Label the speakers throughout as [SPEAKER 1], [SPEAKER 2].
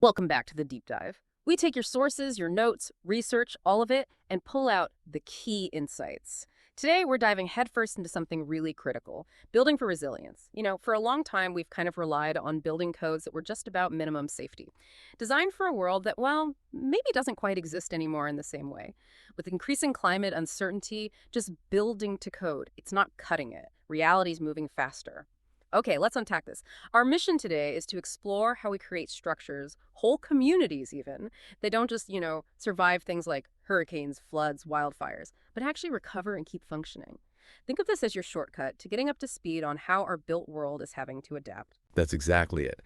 [SPEAKER 1] Welcome back to the deep dive. We take your sources, your notes, research, all of it, and pull out the key insights. Today, we're diving headfirst into something really critical, building for resilience. For a long time, we've kind of relied on building codes that were just about minimum safety, designed for a world that, well, maybe doesn't quite exist anymore in the same way. With increasing climate uncertainty, just building to code, it's not cutting it. Reality's moving faster. Okay, let's unpack this. Our mission today is to explore how we create structures, whole communities even, that don't just, survive things like hurricanes, floods, wildfires, but actually recover and keep functioning. Think of this as your shortcut to getting up to speed on how our built world is having to adapt.
[SPEAKER 2] That's exactly it.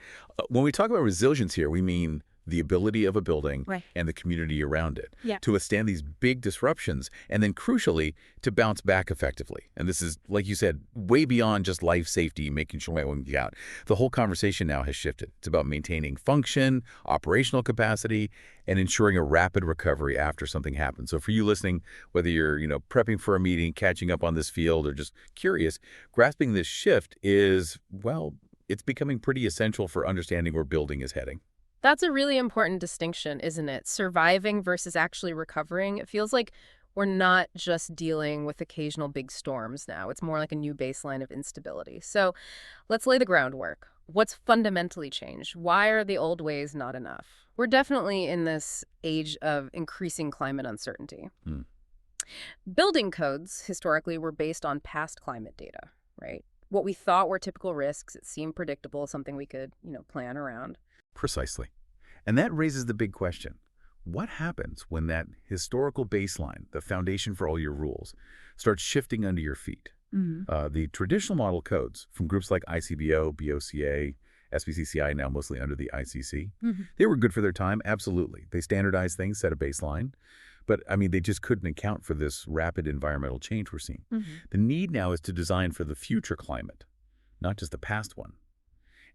[SPEAKER 2] When we talk about resilience here, we mean the ability of a building
[SPEAKER 1] Right.
[SPEAKER 2] and the community around it
[SPEAKER 1] Yeah.
[SPEAKER 2] to withstand these big disruptions and then, crucially, to bounce back effectively. And this is, like you said, way beyond just life safety, making sure we get out. The whole conversation now has shifted. It's about maintaining function, operational capacity, and ensuring a rapid recovery after something happens. So for you listening, whether you're, prepping for a meeting, catching up on this field, or just curious, grasping this shift is, well, it's becoming pretty essential for understanding where building is heading.
[SPEAKER 1] That's a really important distinction, isn't it? Surviving versus actually recovering. It feels like we're not just dealing with occasional big storms now. It's more like a new baseline of instability. So let's lay the groundwork. What's fundamentally changed? Why are the old ways not enough? We're definitely in this age of increasing climate uncertainty.
[SPEAKER 2] Hmm.
[SPEAKER 1] Building codes historically were based on past climate data, right? What we thought were typical risks, it seemed predictable, something we could, plan around.
[SPEAKER 2] Precisely. And that raises the big question. What happens when that historical baseline, the foundation for all your rules, starts shifting under your feet? The traditional model codes from groups like ICBO, BOCA, SPCCI, now mostly under the ICC,
[SPEAKER 1] Mhm.
[SPEAKER 2] they were good for their time, absolutely. They standardized things, set a baseline. But, they just couldn't account for this rapid environmental change we're seeing. The need now is to design for the future climate, not just the past one.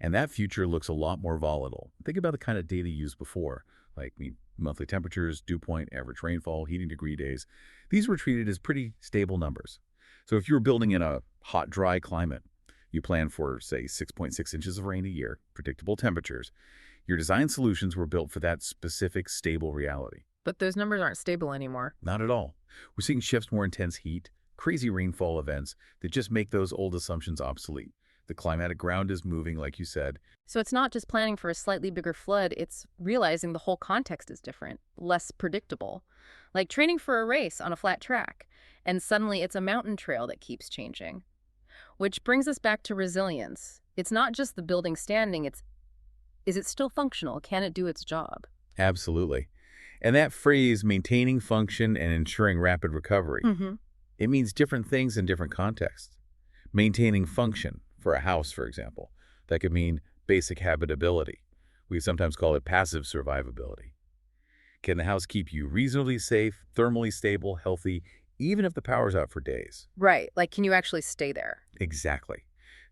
[SPEAKER 2] And that future looks a lot more volatile. Think about the kind of data used before, like monthly temperatures, dew point, average rainfall, heating degree days. These were treated as pretty stable numbers. So if you were building in a hot, dry climate, you plan for, say, 6.6 inches of rain a year, predictable temperatures. Your design solutions were built for that specific stable reality.
[SPEAKER 1] But those numbers aren't stable anymore.
[SPEAKER 2] Not at all. We're seeing shifts, more intense heat, crazy rainfall events that just make those old assumptions obsolete. The climatic ground is moving, like you said.
[SPEAKER 1] So it's not just planning for a slightly bigger flood, it's realizing the whole context is different, less predictable. Like training for a race on a flat track, and suddenly it's a mountain trail that keeps changing. Which brings us back to resilience. It's not just the building standing, is it still functional? Can it do its job?
[SPEAKER 2] Absolutely. And that phrase, maintaining function and ensuring rapid recovery, it means different things in different contexts. Maintaining function, for a house, for example, that could mean basic habitability. We sometimes call it passive survivability. Can the house keep you reasonably safe, thermally stable, healthy, even if the power's out for days?
[SPEAKER 1] Right, like can you actually stay there?
[SPEAKER 2] Exactly.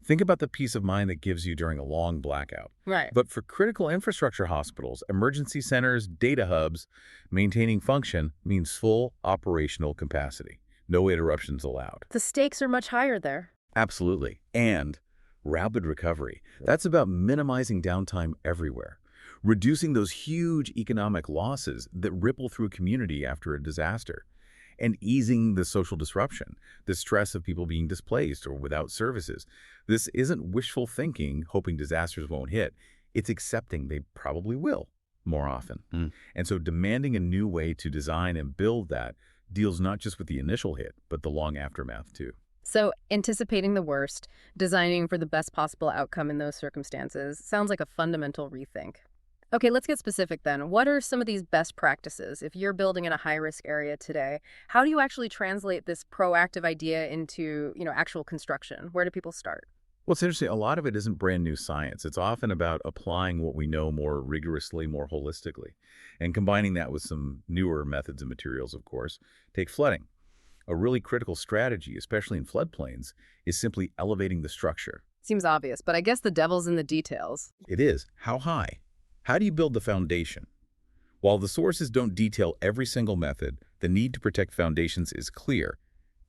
[SPEAKER 2] Think about the peace of mind that gives you during a long blackout.
[SPEAKER 1] Right.
[SPEAKER 2] But for critical infrastructure hospitals, emergency centers, data hubs, maintaining function means full operational capacity. No interruptions allowed.
[SPEAKER 1] The stakes are much higher there.
[SPEAKER 2] Absolutely. And rapid recovery. That's about minimizing downtime everywhere, reducing those huge economic losses that ripple through a community after a disaster, and easing the social disruption, the stress of people being displaced or without services. This isn't wishful thinking, hoping disasters won't hit. It's accepting they probably will more often. And so demanding a new way to design and build that deals not just with the initial hit, but the long aftermath too.
[SPEAKER 1] So, anticipating the worst, designing for the best possible outcome in those circumstances, sounds like a fundamental rethink. Okay, let's get specific then. What are some of these best practices? If you're building in a high-risk area today, how do you actually translate this proactive idea into, actual construction? Where do people start?
[SPEAKER 2] Well, it's interesting. A lot of it isn't brand new science. It's often about applying what we know more rigorously, more holistically, and combining that with some newer methods and materials, of course. Take flooding. A really critical strategy, especially in floodplains, is simply elevating the structure.
[SPEAKER 1] Seems obvious, but I guess the devil's in the details.
[SPEAKER 2] It is. How high? How do you build the foundation? While the sources don't detail every single method, the need to protect foundations is clear.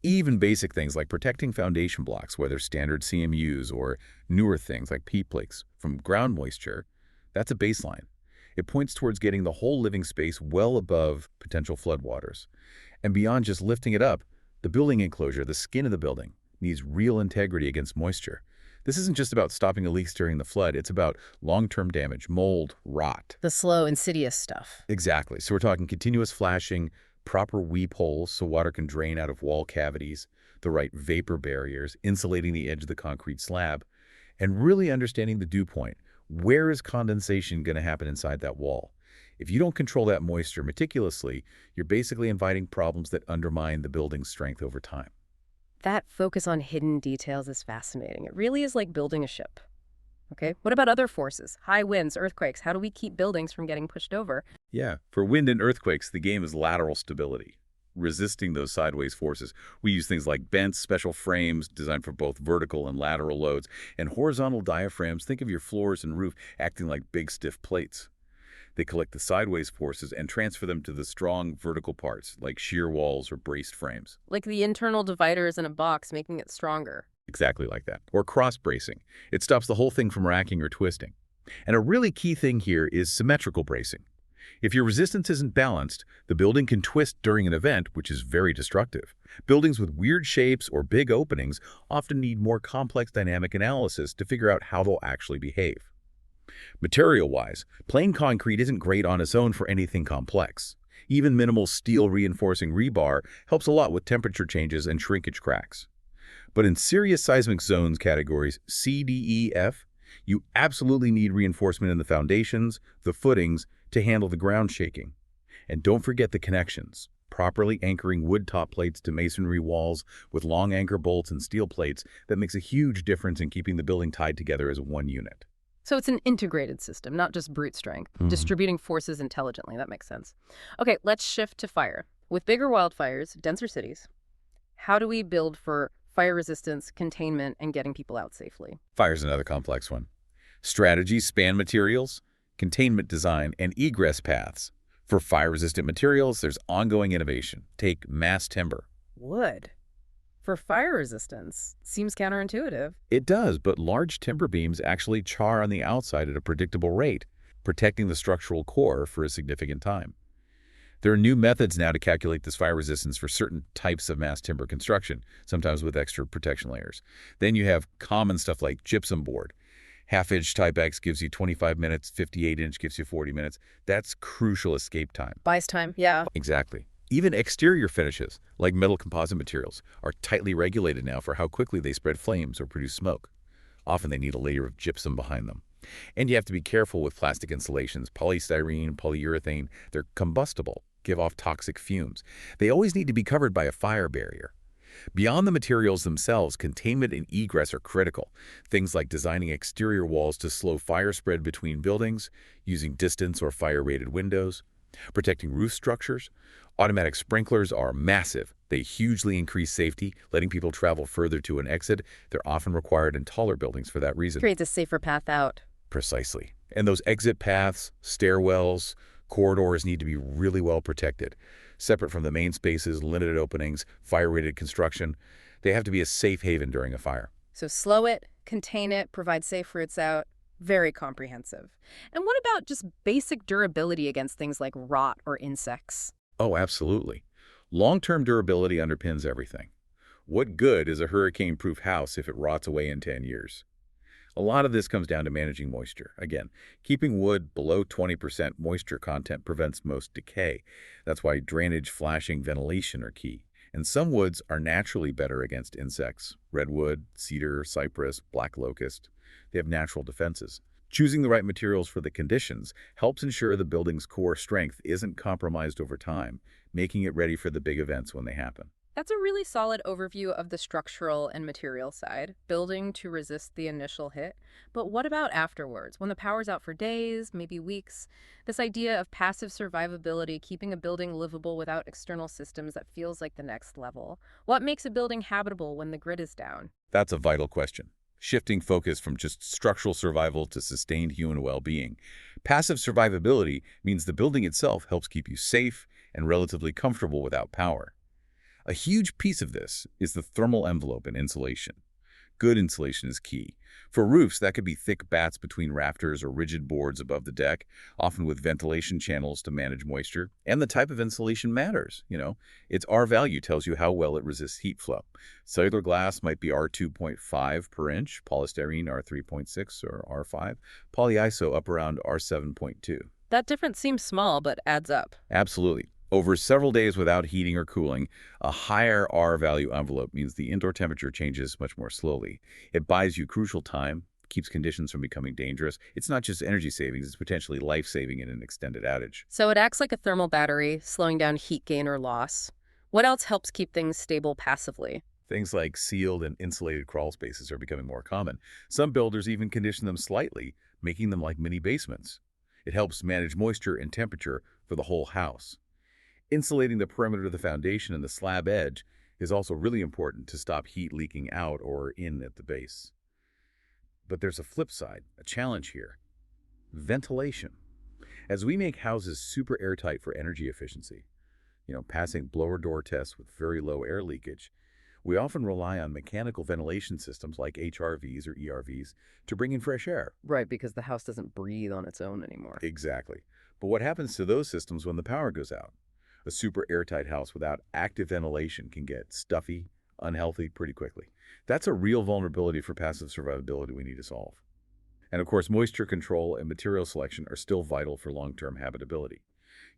[SPEAKER 2] Even basic things like protecting foundation blocks, whether standard CMUs or newer things like peat flakes from ground moisture, that's a baseline. It points towards getting the whole living space well above potential floodwaters. And beyond just lifting it up, the building enclosure, the skin of the building, needs real integrity against moisture. This isn't just about stopping a leak during the flood. It's about long-term damage, mold, rot.
[SPEAKER 1] The slow, insidious stuff.
[SPEAKER 2] Exactly. So we're talking continuous flashing, proper weep holes so water can drain out of wall cavities, the right vapor barriers, insulating the edge of the concrete slab, and really understanding the dew point. Where is condensation going to happen inside that wall? If you don't control that moisture meticulously, you're basically inviting problems that undermine the building's strength over time.
[SPEAKER 1] That focus on hidden details is fascinating. It really is like building a ship. Okay, what about other forces? High winds, earthquakes. How do we keep buildings from getting pushed over?
[SPEAKER 2] Yeah, for wind and earthquakes, the game is lateral stability, resisting those sideways forces. We use things like bents, special frames designed for both vertical and lateral loads, and horizontal diaphragms. Think of your floors and roof acting like big, stiff plates. They collect the sideways forces and transfer them to the strong vertical parts, like shear walls or braced frames.
[SPEAKER 1] Like the internal dividers in a box, making it stronger.
[SPEAKER 2] Exactly like that. Or cross-bracing. It stops the whole thing from racking or twisting. And a really key thing here is symmetrical bracing. If your resistance isn't balanced, the building can twist during an event, which is very destructive. Buildings with weird shapes or big openings often need more complex dynamic analysis to figure out how they'll actually behave. Material-wise, plain concrete isn't great on its own for anything complex. Even minimal steel reinforcing rebar helps a lot with temperature changes and shrinkage cracks. But in serious seismic zones categories C, D, E, F, you absolutely need reinforcement in the foundations, the footings, to handle the ground shaking. And don't forget the connections. Properly anchoring wood top plates to masonry walls with long anchor bolts and steel plates that makes a huge difference in keeping the building tied together as one unit.
[SPEAKER 1] So it's an integrated system, not just brute strength, distributing forces intelligently. That makes sense. Okay, let's shift to fire. With bigger wildfires, denser cities, how do we build for fire resistance, containment, and getting people out safely?
[SPEAKER 2] Fire's another complex one. Strategies span materials, containment design, and egress paths. For fire-resistant materials, there's ongoing innovation. Take mass timber.
[SPEAKER 1] Wood. For fire resistance, seems counterintuitive.
[SPEAKER 2] It does, but large timber beams actually char on the outside at a predictable rate, protecting the structural core for a significant time. There are new methods now to calculate this fire resistance for certain types of mass timber construction, sometimes with extra protection layers. Then you have common stuff like gypsum board. Half-inch type X gives you 25 minutes, 58-inch gives you 40 minutes. That's crucial escape time.
[SPEAKER 1] Buys time, yeah.
[SPEAKER 2] Exactly. Even exterior finishes, like metal composite materials, are tightly regulated now for how quickly they spread flames or produce smoke. Often they need a layer of gypsum behind them. And you have to be careful with plastic insulations. Polystyrene, polyurethane, they're combustible, give off toxic fumes. They always need to be covered by a fire barrier. Beyond the materials themselves, containment and egress are critical. Things like designing exterior walls to slow fire spread between buildings, using distance or fire-rated windows, protecting roof structures. Automatic sprinklers are massive. They hugely increase safety, letting people travel further to an exit. They're often required in taller buildings for that reason.
[SPEAKER 1] Creates a safer path out.
[SPEAKER 2] Precisely. And those exit paths, stairwells, corridors need to be really well protected. Separate from the main spaces, limited openings, fire-rated construction. They have to be a safe haven during a fire.
[SPEAKER 1] So slow it, contain it, provide safe routes out. Very comprehensive. And what about just basic durability against things like rot or insects?
[SPEAKER 2] Oh, absolutely. Long-term durability underpins everything. What good is a hurricane-proof house if it rots away in 10 years? A lot of this comes down to managing moisture. Again, keeping wood below 20% moisture content prevents most decay. That's why drainage, flashing, ventilation are key. And some woods are naturally better against insects. Redwood, cedar, cypress, black locust. They have natural defenses. Choosing the right materials for the conditions helps ensure the building's core strength isn't compromised over time, making it ready for the big events when they happen.
[SPEAKER 1] That's a really solid overview of the structural and material side, building to resist the initial hit. But what about afterwards, when the power's out for days, maybe weeks? This idea of passive survivability, keeping a building livable without external systems, that feels like the next level. What makes a building habitable when the grid is down?
[SPEAKER 2] That's a vital question. Shifting focus from just structural survival to sustained human well-being. Passive survivability means the building itself helps keep you safe and relatively comfortable without power. A huge piece of this is the thermal envelope and insulation. Good insulation is key. For roofs, that could be thick bats between rafters or rigid boards above the deck, often with ventilation channels to manage moisture. And the type of insulation matters, Its R value tells you how well it resists heat flow. Cellular glass might be R2.5 per inch, polystyrene R3.6 or R5, polyiso up around R7.2.
[SPEAKER 1] That difference seems small, but adds up.
[SPEAKER 2] Absolutely. Over several days without heating or cooling, a higher R value envelope means the indoor temperature changes much more slowly. It buys you crucial time, keeps conditions from becoming dangerous. It's not just energy savings, it's potentially life-saving in an extended outage.
[SPEAKER 1] So it acts like a thermal battery, slowing down heat gain or loss. What else helps keep things stable passively?
[SPEAKER 2] Things like sealed and insulated crawl spaces are becoming more common. Some builders even condition them slightly, making them like mini basements. It helps manage moisture and temperature for the whole house. Insulating the perimeter of the foundation and the slab edge is also really important to stop heat leaking out or in at the base. But there's a flip side, a challenge here. Ventilation. As we make houses super airtight for energy efficiency, passing blower door tests with very low air leakage, we often rely on mechanical ventilation systems like HRVs or ERVs to bring in fresh air.
[SPEAKER 1] Right, because the house doesn't breathe on its own anymore.
[SPEAKER 2] Exactly. But what happens to those systems when the power goes out? A super airtight house without active ventilation can get stuffy, unhealthy pretty quickly. That's a real vulnerability for passive survivability we need to solve. And of course, moisture control and material selection are still vital for long-term habitability.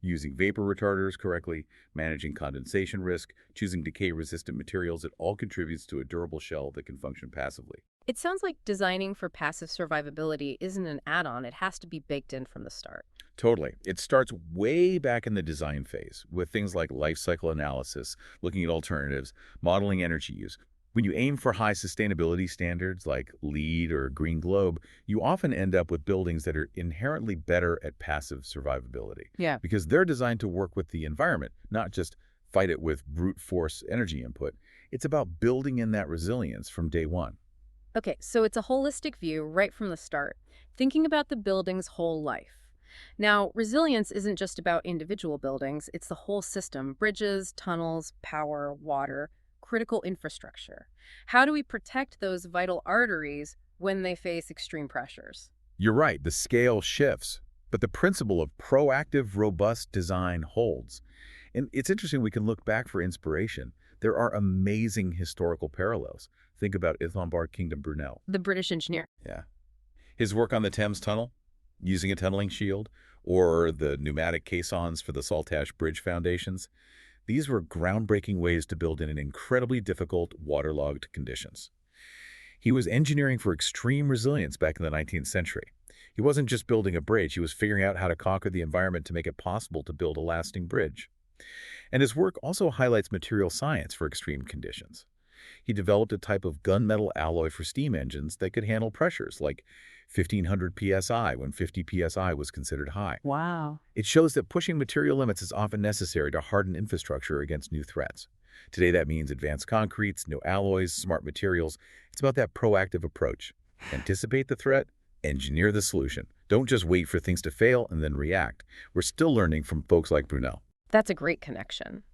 [SPEAKER 2] Using vapor retarders correctly, managing condensation risk, choosing decay-resistant materials, it all contributes to a durable shell that can function passively.
[SPEAKER 1] It sounds like designing for passive survivability isn't an add-on. It has to be baked in from the start.
[SPEAKER 2] Totally. It starts way back in the design phase with things like life cycle analysis, looking at alternatives, modeling energy use. When you aim for high sustainability standards like LEED or Green Globe, you often end up with buildings that are inherently better at passive survivability.
[SPEAKER 1] Yeah.
[SPEAKER 2] Because they're designed to work with the environment, not just fight it with brute force energy input. It's about building in that resilience from day one.
[SPEAKER 1] Okay, so it's a holistic view right from the start, thinking about the building's whole life. Now, resilience isn't just about individual buildings, it's the whole system: bridges, tunnels, power, water, critical infrastructure. How do we protect those vital arteries when they face extreme pressures?
[SPEAKER 2] You're right, the scale shifts, but the principle of proactive, robust design holds. And it's interesting we can look back for inspiration. There are amazing historical parallels. Think about Ithambar Kingdom Brunel.
[SPEAKER 1] The British engineer.
[SPEAKER 2] Yeah. His work on the Thames Tunnel, using a tunneling shield, or the pneumatic caissons for the Saltash Bridge foundations. These were groundbreaking ways to build in incredibly difficult, waterlogged conditions. He was engineering for extreme resilience back in the 19th century. He wasn't just building a bridge, he was figuring out how to conquer the environment to make it possible to build a lasting bridge. And his work also highlights material science for extreme conditions. He developed a type of gunmetal alloy for steam engines that could handle pressures like 1,500 psi when 50 psi was considered high.
[SPEAKER 1] Wow.
[SPEAKER 2] It shows that pushing material limits is often necessary to harden infrastructure against new threats. Today that means advanced concretes, new alloys, smart materials. It's about that proactive approach. Anticipate the threat, engineer the solution. Don't just wait for things to fail and then react. We're still learning from folks like Brunel.
[SPEAKER 1] That's a great connection.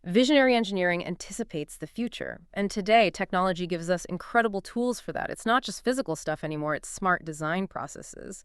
[SPEAKER 1] Visionary engineering anticipates the future, and today technology gives us incredible tools for that. It's not just physical stuff anymore, it's smart design processes.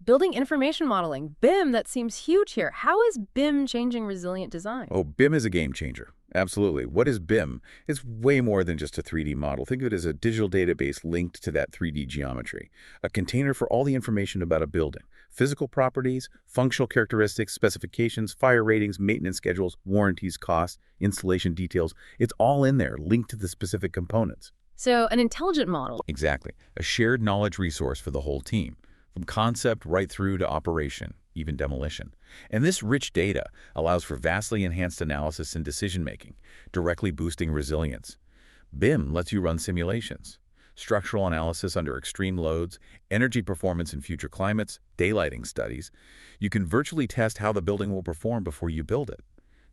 [SPEAKER 1] Building information modeling, BIM, that seems huge here. How is BIM changing resilient design?
[SPEAKER 2] Oh, BIM is a game changer. Absolutely. What is BIM? It's way more than just a 3D model. Think of it as a digital database linked to that 3D geometry, a container for all the information about a building. Physical properties, functional characteristics, specifications, fire ratings, maintenance schedules, warranties, costs, installation details. It's all in there, linked to the specific components.
[SPEAKER 1] So an intelligent model.
[SPEAKER 2] Exactly. A shared knowledge resource for the whole team, from concept right through to operation, even demolition. And this rich data allows for vastly enhanced analysis and decision-making, directly boosting resilience. BIM lets you run simulations, structural analysis under extreme loads, energy performance in future climates, daylighting studies. You can virtually test how the building will perform before you build it.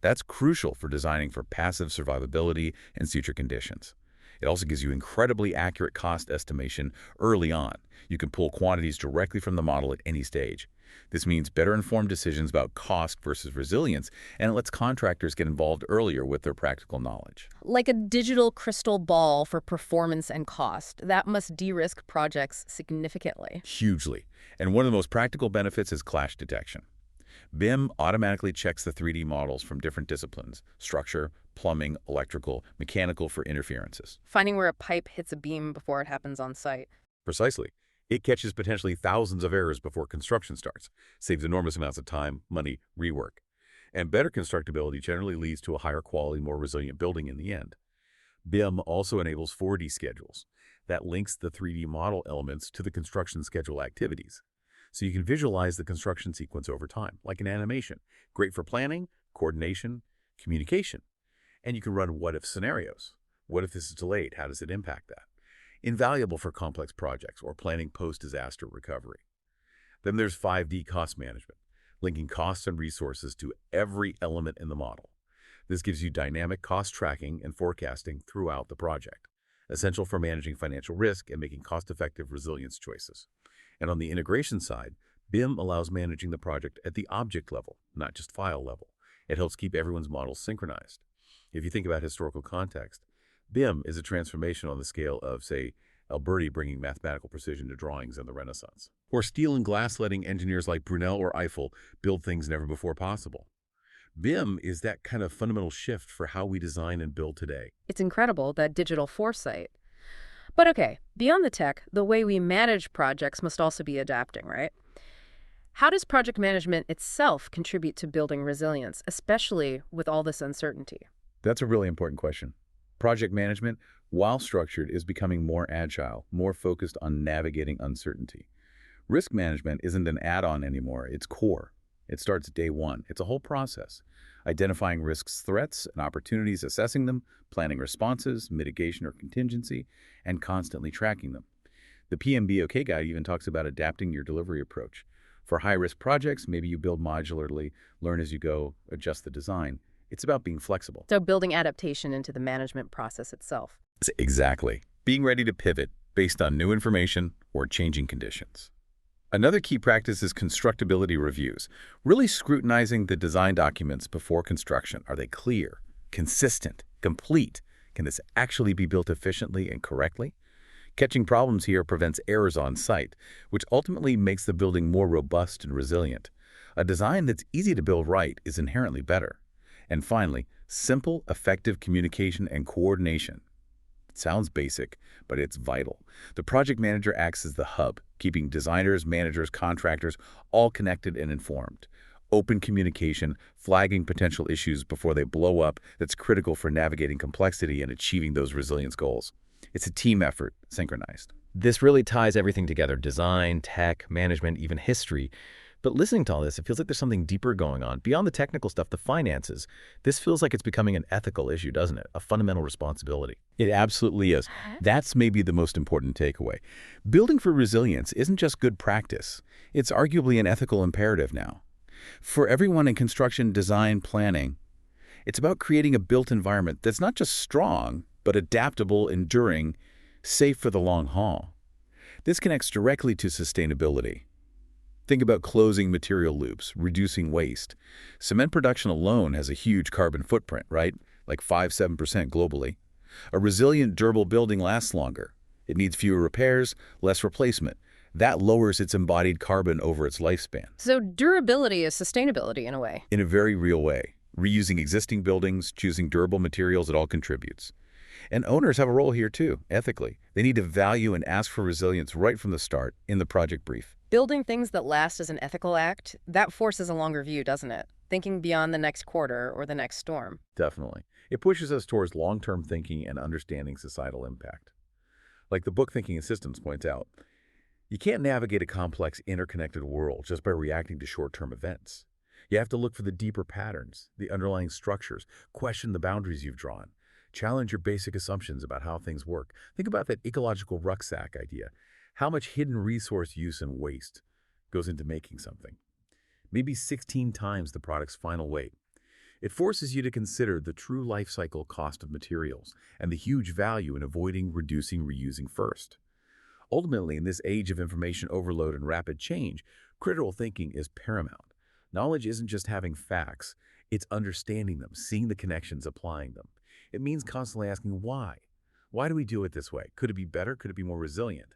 [SPEAKER 2] That's crucial for designing for passive survivability and future conditions. It also gives you incredibly accurate cost estimation early on. You can pull quantities directly from the model at any stage. This means better informed decisions about cost versus resilience, and it lets contractors get involved earlier with their practical knowledge.
[SPEAKER 1] Like a digital crystal ball for performance and cost. That must de-risk projects significantly.
[SPEAKER 2] Hugely. And one of the most practical benefits is clash detection. BIM automatically checks the 3D models from different disciplines: structure, plumbing, electrical, mechanical for interferences.
[SPEAKER 1] Finding where a pipe hits a beam before it happens on site.
[SPEAKER 2] Precisely. It catches potentially thousands of errors before construction starts, saves enormous amounts of time, money, rework. And better constructability generally leads to a higher quality, more resilient building in the end. BIM also enables 4D schedules. That links the 3D model elements to the construction schedule activities. So you can visualize the construction sequence over time, like an animation. Great for planning, coordination, communication. And you can run what-if scenarios. What if this is delayed? How does it impact that? Invaluable for complex projects or planning post-disaster recovery. Then there's 5D cost management, linking costs and resources to every element in the model. This gives you dynamic cost tracking and forecasting throughout the project, essential for managing financial risk and making cost-effective resilience choices. And on the integration side, BIM allows managing the project at the object level, not just file level. It helps keep everyone's models synchronized. If you think about historical context, BIM is a transformation on the scale of, say, Alberti bringing mathematical precision to drawings in the Renaissance. Or steel and glass letting engineers like Brunel or Eiffel build things never before possible. BIM is that kind of fundamental shift for how we design and build today.
[SPEAKER 1] It's incredible, that digital foresight. But okay, beyond the tech, the way we manage projects must also be adapting, right? How does project management itself contribute to building resilience, especially with all this uncertainty?
[SPEAKER 2] That's a really important question. Project management, while structured, is becoming more agile, more focused on navigating uncertainty. Risk management isn't an add-on anymore, it's core. It starts day one. It's a whole process. Identifying risks, threats, and opportunities, assessing them, planning responses, mitigation or contingency, and constantly tracking them. The PMBOK guide even talks about adapting your delivery approach. For high-risk projects, maybe you build modularly, learn as you go, adjust the design. It's about being flexible.
[SPEAKER 1] So building adaptation into the management process itself.
[SPEAKER 2] Exactly. Being ready to pivot based on new information or changing conditions. Another key practice is constructability reviews, really scrutinizing the design documents before construction. Are they clear, consistent, complete? Can this actually be built efficiently and correctly? Catching problems here prevents errors on site, which ultimately makes the building more robust and resilient. A design that's easy to build right is inherently better. And finally, simple, effective communication and coordination. It sounds basic, but it's vital. The project manager acts as the hub, keeping designers, managers, contractors all connected and informed. Open communication, flagging potential issues before they blow up, that's critical for navigating complexity and achieving those resilience goals. It's a team effort, synchronized.
[SPEAKER 3] This really ties everything together: design, tech, management, even history. But listening to all this, it feels like there's something deeper going on. Beyond the technical stuff, the finances, this feels like it's becoming an ethical issue, doesn't it? A fundamental responsibility.
[SPEAKER 2] It absolutely is. That's maybe the most important takeaway. Building for resilience isn't just good practice. It's arguably an ethical imperative now. For everyone in construction, design, planning, it's about creating a built environment that's not just strong, but adaptable, enduring, safe for the long haul. This connects directly to sustainability. Think about closing material loops, reducing waste. Cement production alone has a huge carbon footprint, right? Like 5–7% globally. A resilient, durable building lasts longer. It needs fewer repairs, less replacement. That lowers its embodied carbon over its lifespan.
[SPEAKER 1] So durability is sustainability in a way.
[SPEAKER 2] In a very real way. Reusing existing buildings, choosing durable materials, it all contributes. And owners have a role here too, ethically. They need to value and ask for resilience right from the start in the project brief.
[SPEAKER 1] Building things that last is an ethical act. That forces a longer view, doesn't it? Thinking beyond the next quarter or the next storm.
[SPEAKER 2] Definitely. It pushes us towards long-term thinking and understanding societal impact. Like the book Thinking in Systems points out, you can't navigate a complex, interconnected world just by reacting to short-term events. You have to look for the deeper patterns, the underlying structures, question the boundaries you've drawn, challenge your basic assumptions about how things work. Think about that ecological rucksack idea. How much hidden resource use and waste goes into making something? Maybe 16 times the product's final weight. It forces you to consider the true life cycle cost of materials and the huge value in avoiding, reducing, reusing first. Ultimately, in this age of information overload and rapid change, Critical thinking is paramount. Knowledge isn't just having facts, it's understanding them, seeing the connections, applying them. It means constantly asking why. Why do we do it this way? Could it be better? Could it be more resilient?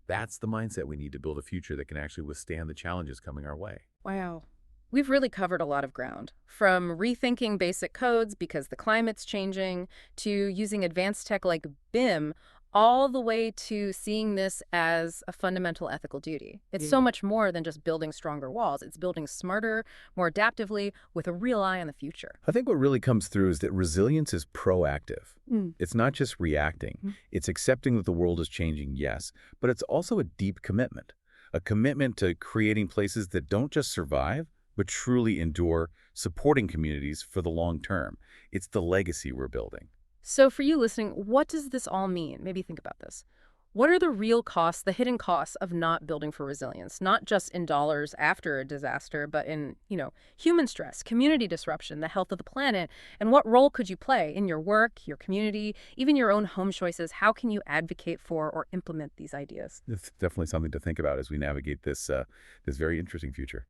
[SPEAKER 2] That's the mindset we need to build a future that can actually withstand the challenges coming our way.
[SPEAKER 1] Wow. We've really covered a lot of ground, from rethinking basic codes because the climate's changing, to using advanced tech like BIM, all the way to seeing this as a fundamental ethical duty. It's so much more than just building stronger walls. It's building smarter, more adaptively, with a real eye on the future.
[SPEAKER 2] I think what really comes through is that resilience is proactive. It's not just reacting. It's accepting that the world is changing, yes, but it's also a deep commitment. A commitment to creating places that don't just survive, but truly endure, supporting communities for the long term. It's the legacy we're building.
[SPEAKER 1] So for you listening, what does this all mean? Maybe think about this. What are the real costs, the hidden costs of not building for resilience? Not just in dollars after a disaster, but in, human stress, community disruption, the health of the planet. And what role could you play in your work, your community, even your own home choices? How can you advocate for or implement these ideas?
[SPEAKER 2] It's definitely something to think about as we navigate this very interesting future.